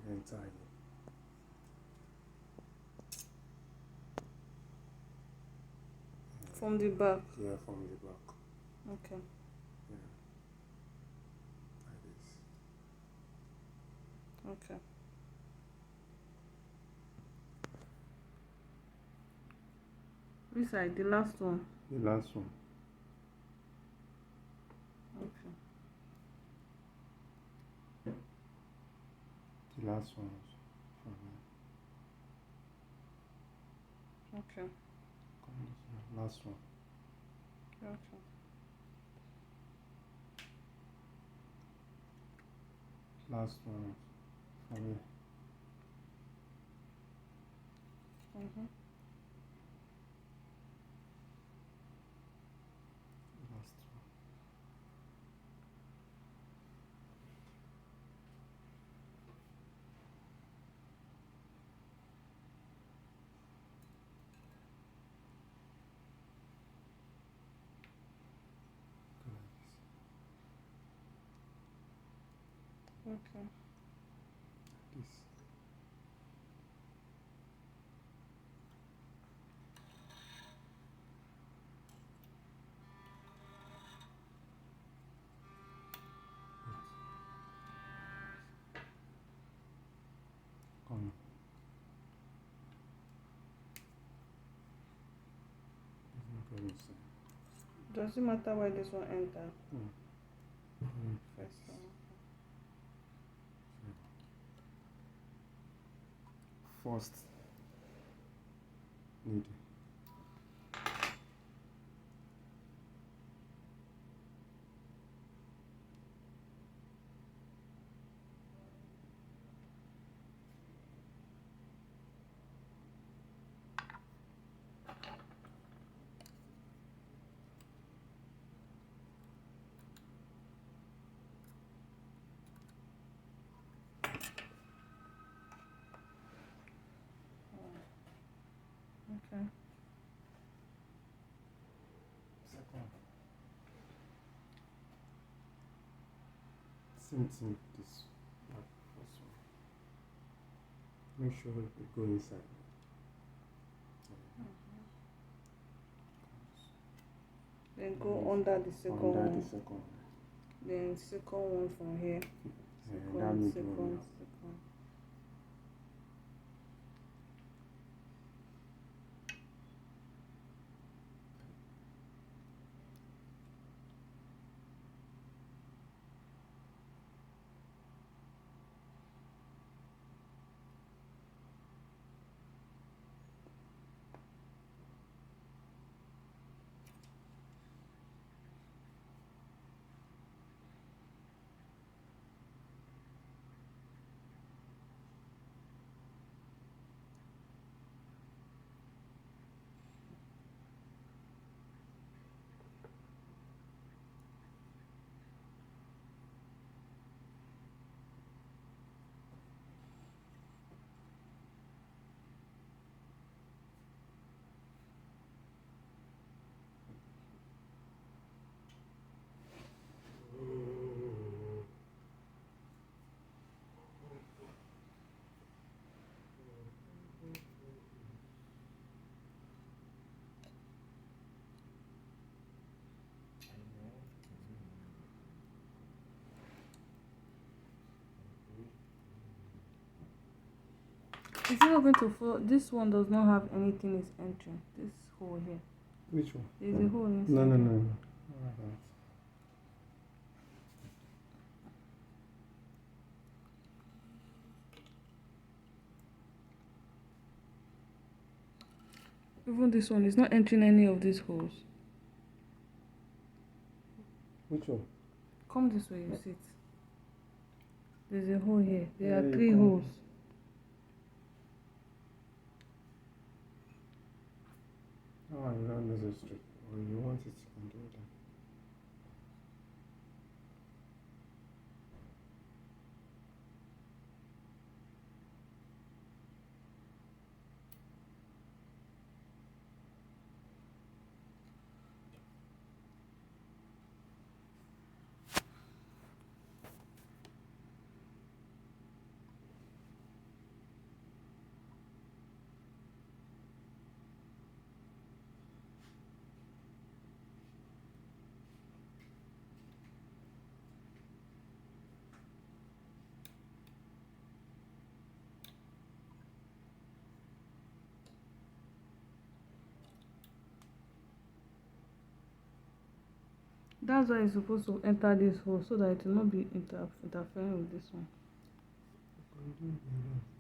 entirely. From the back. Yeah, from the back. Okay. Yeah, like this. Okay. This side, the last one. The last one. Okay. The last one was from here. Okay. Come this one. Last one. Okay. Last one was from here. Mhm. Last one. Go like Okay. this. Come. Go inside. Does it matter why this one entered? First one. First needle. Okay. Second. Same thing with this first one. Make sure you go inside. Then go under the second Under one. the second one. Then second one from here. And that middle Second. one. Is it not going to fall? This one does not have anything is entering. This hole here. Which one? There's a hole inside. No. here. Alright. Even this one is not entering any of these holes. Which one? Come this way, you sit. There's a hole here. There Yeah, are you 3 come. holes. Oh, not necessary. Or you want it, you can do that. That's why it's supposed to enter this hole so that it will not be interfering with this one. I can do it like that.